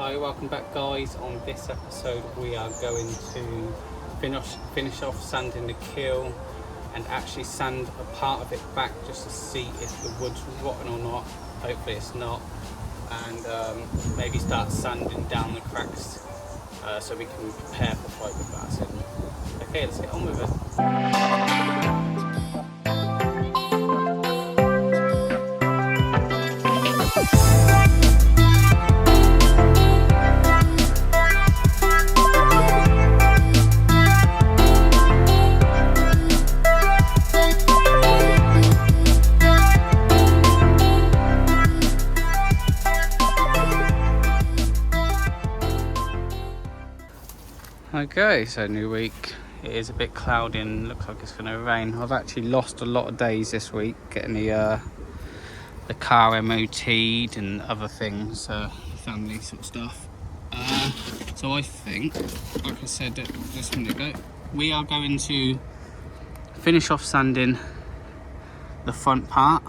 Hi, welcome back guys. On this episode we are going to finish off sanding the keel and actually sand a part of it back just to see if the wood's rotten or not. Hopefully it's not, and maybe start sanding down the cracks so we can prepare for fibreglassing. Okay, let's get on with it. Okay, so new week. It is a bit cloudy and looks like it's going to rain. I've actually lost a lot of days this week getting the car MOT'd and other things, family sort of stuff. So I think, like I said just a minute ago, we are going to finish off sanding the front part.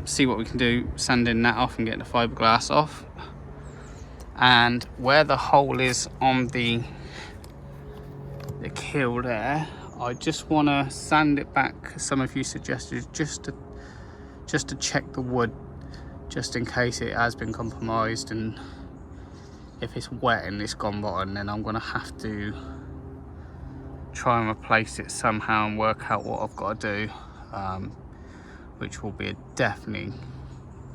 See what we can do sanding that off and getting the fiberglass off. And where the hole is on the keel there, I just want to sand it back. Some of you suggested just to check the wood, just in case it has been compromised, and if it's wet and it's gone rotten, then I'm going to have to try and replace it somehow and work out what I've got to do, which will be definitely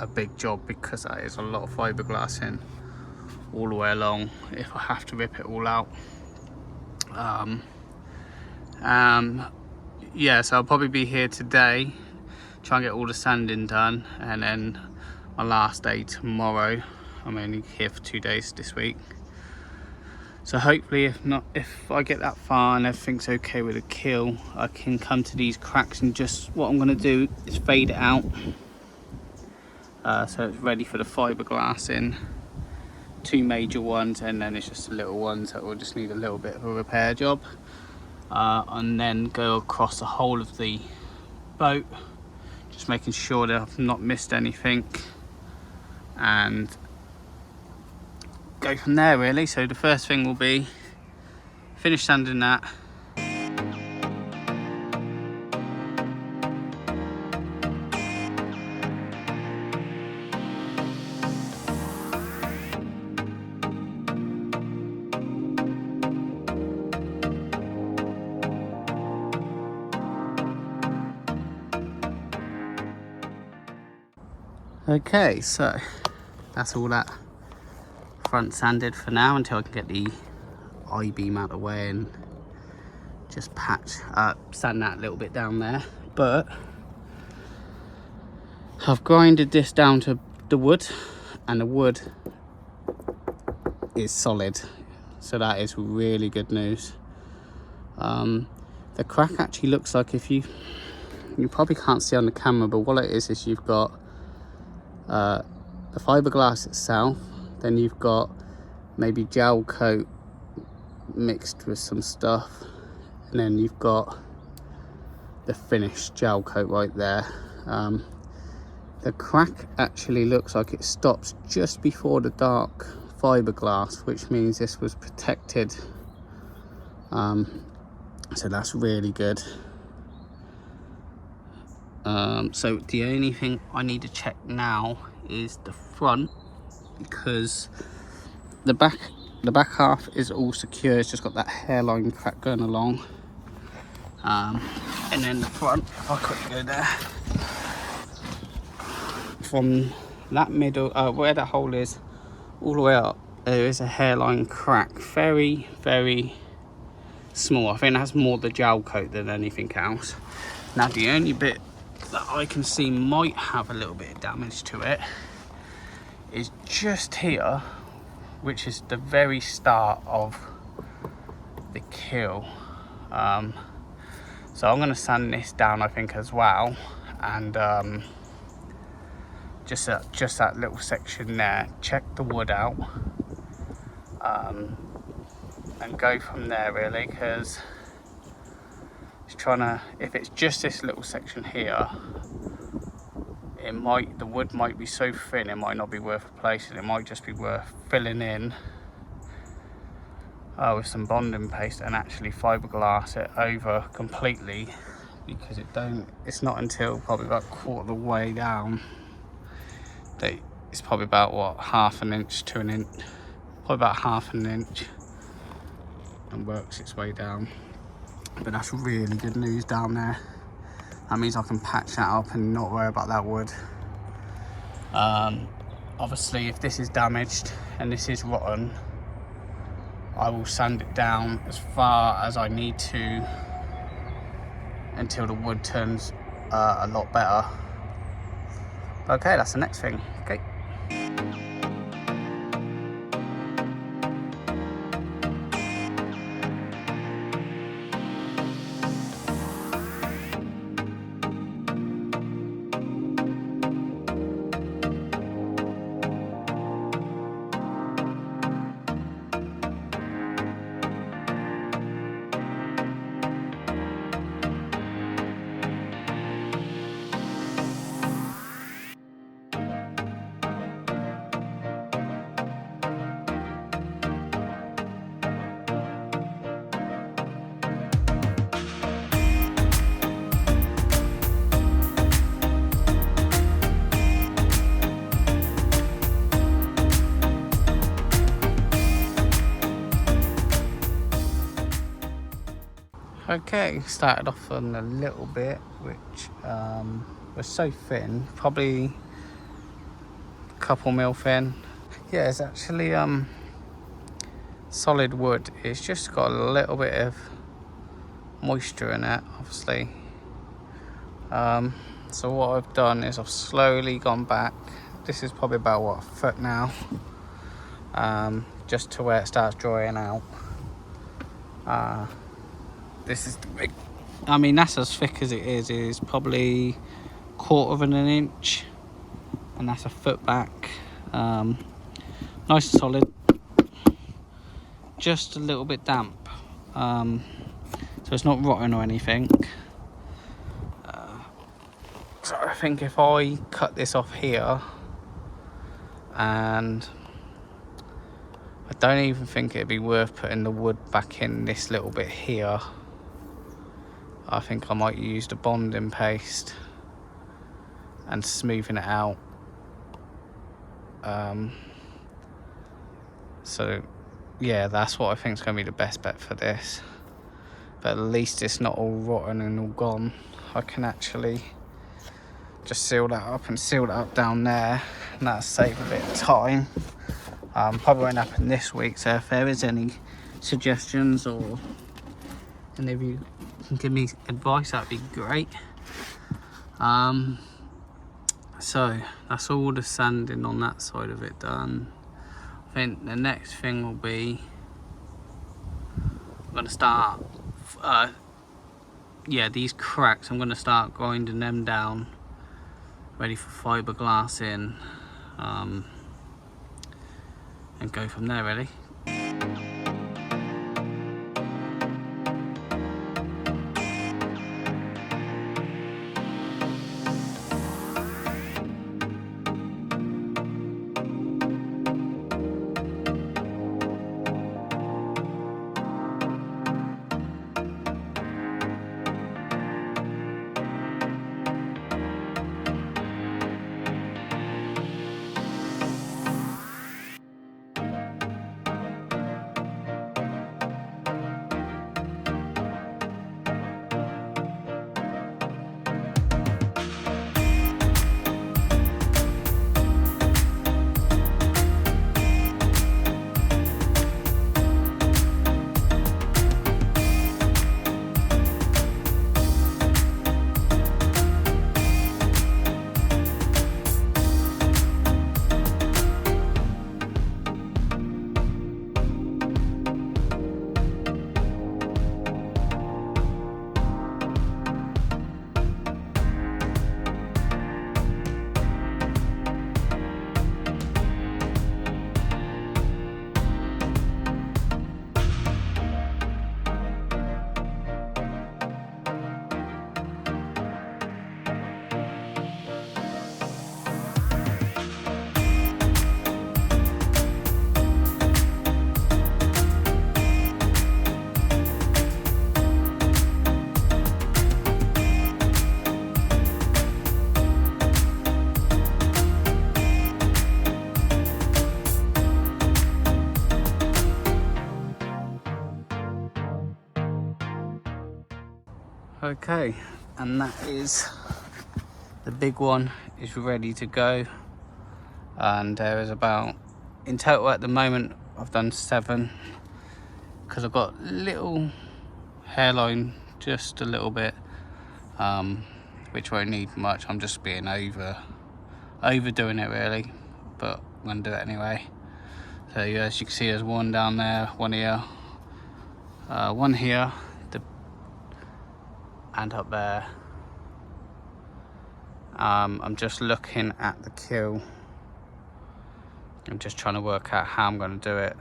a big job because that is a lot of fiberglass in all the way along if I have to rip it all out. Yeah, so I'll probably be here today, try and get all the sanding done, and then my last day tomorrow. I'm only here for 2 days this week, so hopefully if I get that far and everything's okay with the keel, I can come to these cracks, and just what I'm going to do is fade it out so it's ready for the fiberglass in. 2 major ones, and then it's just the little ones that will just need a little bit of a repair job, and then go across the whole of the boat, just making sure that I've not missed anything, and go from there really. So the first thing will be finish sanding that. Okay, so that's all that front sanded for now until I can get the I-beam out of the way and just sand that a little bit down there. But I've grinded this down to the wood, and the wood is solid, so that is really good news. The crack actually looks like, if you probably can't see on the camera, but what it is you've got the fiberglass itself, then you've got maybe gel coat mixed with some stuff, and then you've got the finished gel coat right there. The crack actually looks like it stops just before the dark fiberglass, which means this was protected, so that's really good. So the only thing I need to check now is the front, because the back half is all secure. It's just got that hairline crack going along, and then the front, if I quickly go there, from that middle where that hole is all the way up, there is a hairline crack, very very small. I think it has more the gel coat than anything else. Now the only bit that I can see might have a little bit of damage to it is just here, which is the very start of the keel. So I'm going to sand this down, I think, as well, and just that little section there, check the wood out, and go from there really, because it's trying to, if it's just this little section here, the wood might be so thin it might not be worth replacing. It might just be worth filling in with some bonding paste and actually fiberglass it over completely, because it's not until probably about a quarter of the way down that it's probably about what, half an inch to an inch, probably about half an inch, and works its way down. But that's really good news down there. That means I can patch that up and not worry about that wood. Obviously if this is damaged and this is rotten, I will sand it down as far as I need to until the wood turns a lot better. Okay, that's the next thing. Okay. Okay, started off on a little bit, which was so thin, probably a couple mil thin. Yeah, it's actually solid wood. It's just got a little bit of moisture in it, obviously. So what I've done is I've slowly gone back. This is probably about what, a foot now, just to where it starts drying out. This is the big, I mean that's as thick as it is probably quarter of an inch, and that's a foot back. Nice and solid, just a little bit damp, so it's not rotten or anything. So I think if I cut this off here, and I don't even think it'd be worth putting the wood back in this little bit here. I think I might use the bonding paste and smoothing it out. So yeah, that's what I think is going to be the best bet for this. But at least it's not all rotten and all gone. I can actually just seal that up and seal that up down there, and that'll save a bit of time. Probably won't happen this week, so if there is any suggestions or any of you can give me advice, that'd be great. So that's all the sanding on that side of it done. I think the next thing will be, I'm going to start these cracks, I'm going to start grinding them down, ready for fiberglassing, and go from there really. Okay, and that is the big one is ready to go, and there is about, in total at the moment I've done 7, because I've got little hairline, just a little bit, which won't need much. I'm just being overdoing it really, but I'm gonna do it anyway. So yeah, as you can see, there's one down there, one here, one here, and up there. I'm just looking at the keel. I'm just trying to work out how I'm going to do it,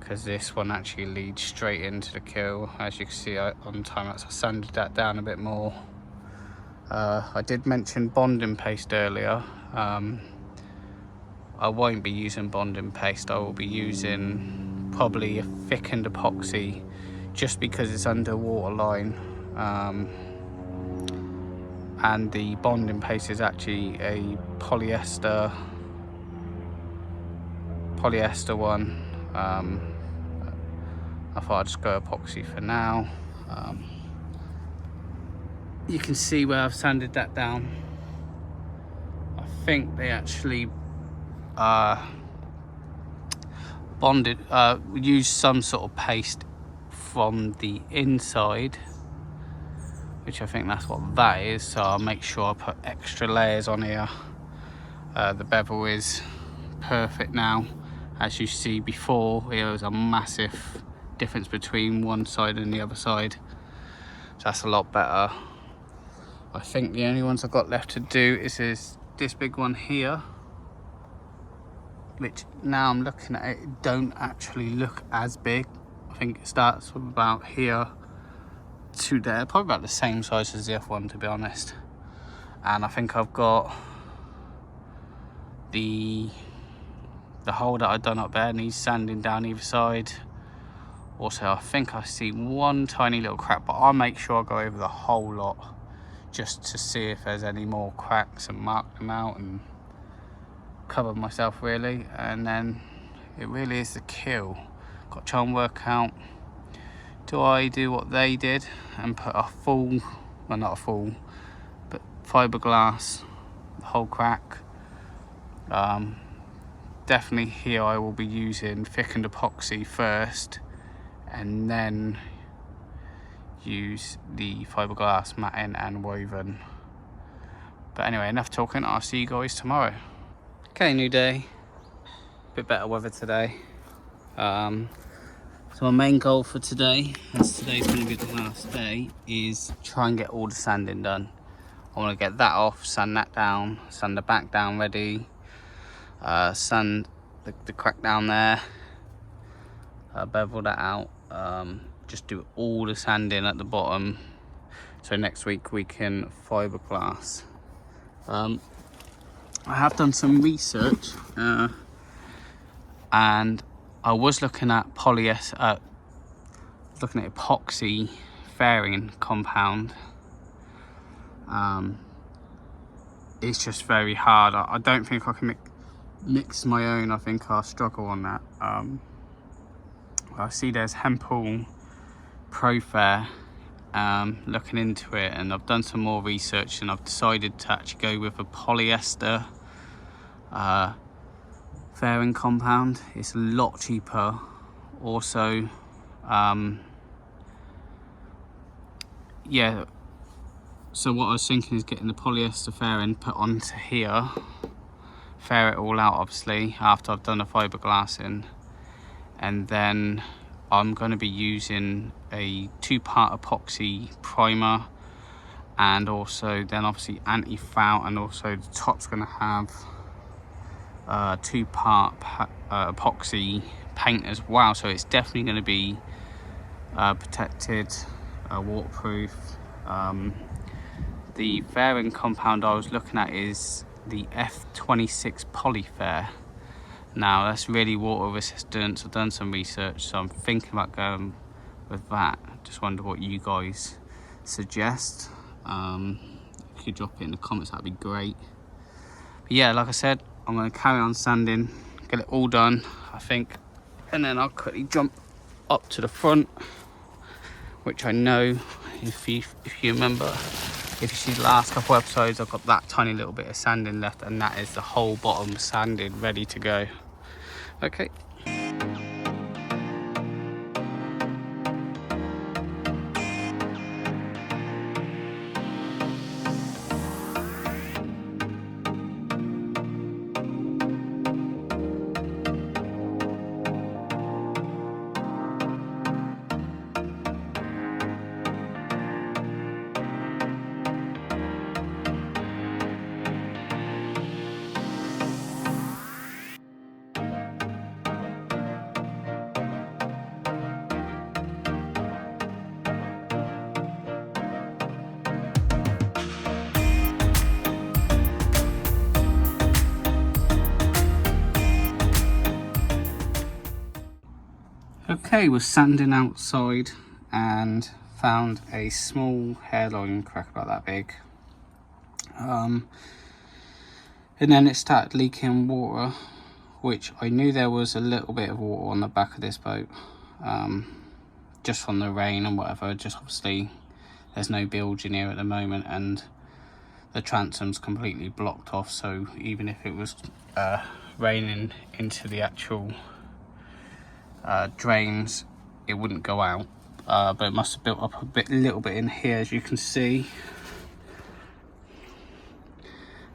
because this one actually leads straight into the keel. As you can see on time-lapse, I sanded that down a bit more. I did mention bonding paste earlier. I won't be using bonding paste. I will be using probably a thickened epoxy, just because it's under waterline, and the bonding paste is actually a polyester one. I thought I'd just go epoxy for now. You can see where I've sanded that down. I think they actually used some sort of paste from the inside, which I think that's what that is, so I'll make sure I put extra layers on here. The bevel is perfect now. As you see before, there was a massive difference between one side and the other side, so that's a lot better. I think the only ones I've got left to do is this big one here, which now I'm looking at it, don't actually look as big. I think it starts from about here to there, probably about the same size as the other one, to be honest. And I think I've got the hole that I've done up there needs sanding down either side. Also, I think I see one tiny little crack, but I'll make sure I go over the whole lot just to see if there's any more cracks and mark them out and cover myself really. And then it really is the keel. Got to try and work out, do I do what they did and put a full, well not a full, but fiberglass, the whole crack. Definitely here I will be using thickened epoxy first, and then use the fiberglass matting and woven. But anyway, enough talking, I'll see you guys tomorrow. Okay, new day, bit better weather today. So my main goal for today, as today's going to be the last day, is try and get all the sanding done. I want to get that off, sand that down, sand the back down ready, sand the crack down there, bevel that out, just do all the sanding at the bottom, so next week we can fiberglass. I have done some research, and I was looking at epoxy fairing compound. It's just very hard. I don't think I can mix my own. I think I'll struggle on that. I see there's Hempel Pro Fair, looking into it, and I've done some more research and I've decided to actually go with a polyester fairing compound. It's a lot cheaper. Also, yeah, so what I was thinking is getting the polyester fairing put onto here, fair it all out obviously after I've done the fiberglassing, and then I'm going to be using a 2-part epoxy primer, and also then obviously anti-foul, and also the top's going to have 2-part epoxy paint as well, so it's definitely going to be protected, waterproof. The fairing compound I was looking at is the F26 Polyfair. Now that's really water resistant. I've done some research, so I'm thinking about going with that. Just wonder what you guys suggest. If you could drop it in the comments, that'd be great. But yeah, like I said, I'm going to carry on sanding, get it all done, I think, and then I'll quickly jump up to the front which I know, if you remember, if you see the last couple episodes, I've got that tiny little bit of sanding left, and that is the whole bottom sanded, ready to go. Okay. Okay, we're sanding outside and found a small hairline crack about that big. And then it started leaking water, which I knew there was a little bit of water on the back of this boat, just from the rain and whatever. Just obviously there's no bilge in here at the moment, and the transom's completely blocked off, so even if it was raining into the actual drains, it wouldn't go out, but it must have built up a little bit in here, as you can see,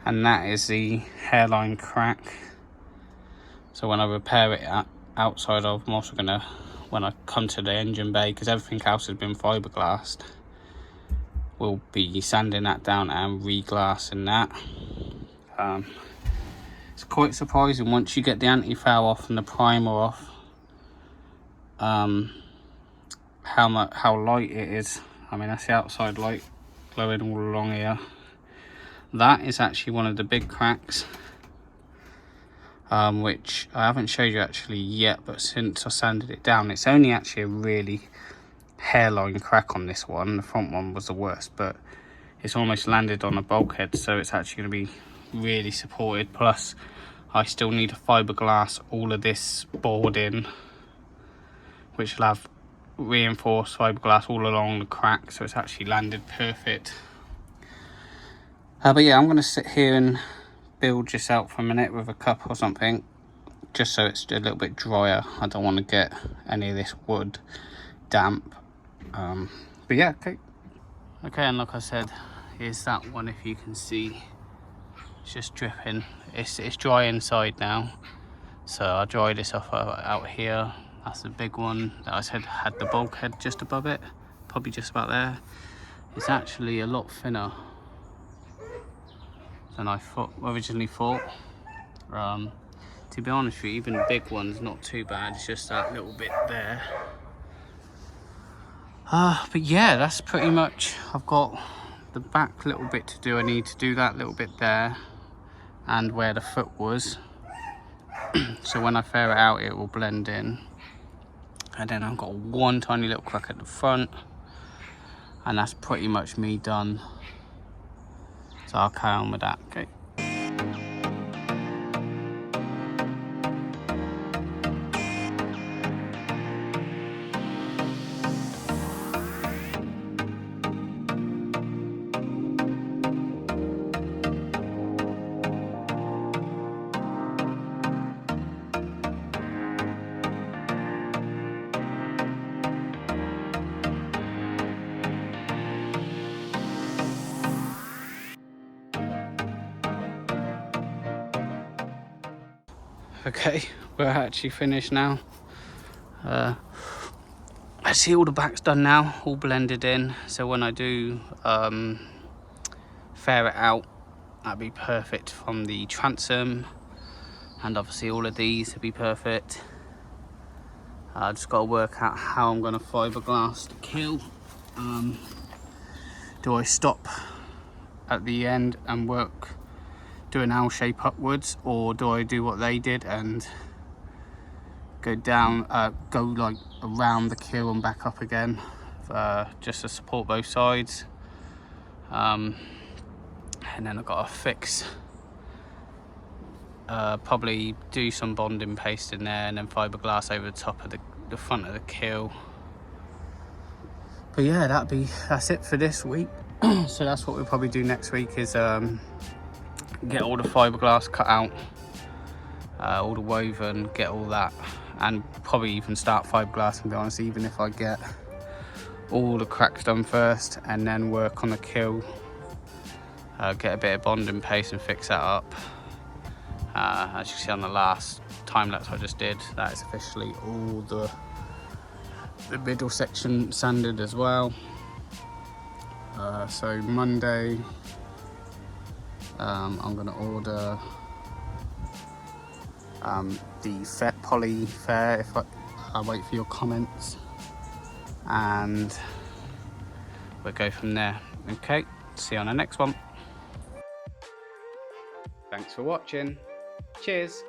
and that is the hairline crack. So when I repair it outside, I'm also gonna, when I come to the engine bay, because everything else has been fiberglassed, we'll be sanding that down and reglassing that. It's quite surprising once you get the anti-foul off and the primer off, how light it is. I mean, that's the outside light glowing all along here. That is actually one of the big cracks, which I haven't showed you actually yet, but since I sanded it down, it's only actually a really hairline crack on this one. The front one was the worst, but it's almost landed on a bulkhead, so it's actually going to be really supported. Plus I still need to fiberglass all of this boarding, which will have reinforced fiberglass all along the crack, so it's actually landed perfect. But yeah, I'm going to sit here and build this out for a minute with a cup or something, just so it's a little bit drier. I don't want to get any of this wood damp. But yeah, okay, and like I said, here's that one. If you can see, it's just dripping. It's dry inside now, so I'll dry this off out here. That's the big one that I said had the bulkhead just above it, probably just about there. It's actually a lot thinner than I originally thought. To be honest with you, even the big one's not too bad. It's just that little bit there. But yeah, that's pretty much. I've got the back little bit to do. I need to do that little bit there and where the foot was. So when I ferret out, it will blend in. And then I've got one tiny little crack at the front, and that's pretty much me done. So I'll carry on with that. Okay. Okay, we're actually finished now. I see all the back's done now, all blended in. So when I do ferret out, that'd be perfect from the transom, and obviously all of these would be perfect. I just got to work out how I'm going to fiberglass the keel. Do I stop at the end and do an L shape upwards, or do I do what they did and go down, go like around the keel and back up again, just to support both sides? And then I've got to fix, probably do some bonding paste in there, and then fiberglass over the top of the front of the keel. But yeah, that's it for this week. So that's what we'll probably do next week is get all the fiberglass cut out, all the woven, get all that, and probably even start fiberglass, to be honest, even if I get all the cracks done first and then work on the keel, get a bit of bonding paste and fix that up. As you can see on the last time lapse I just did, that is officially all the middle section sanded as well. So Monday I'm going to order the poly fair, if I'll wait for your comments, and we'll go from there. Okay, see you on the next one. Thanks for watching. Cheers.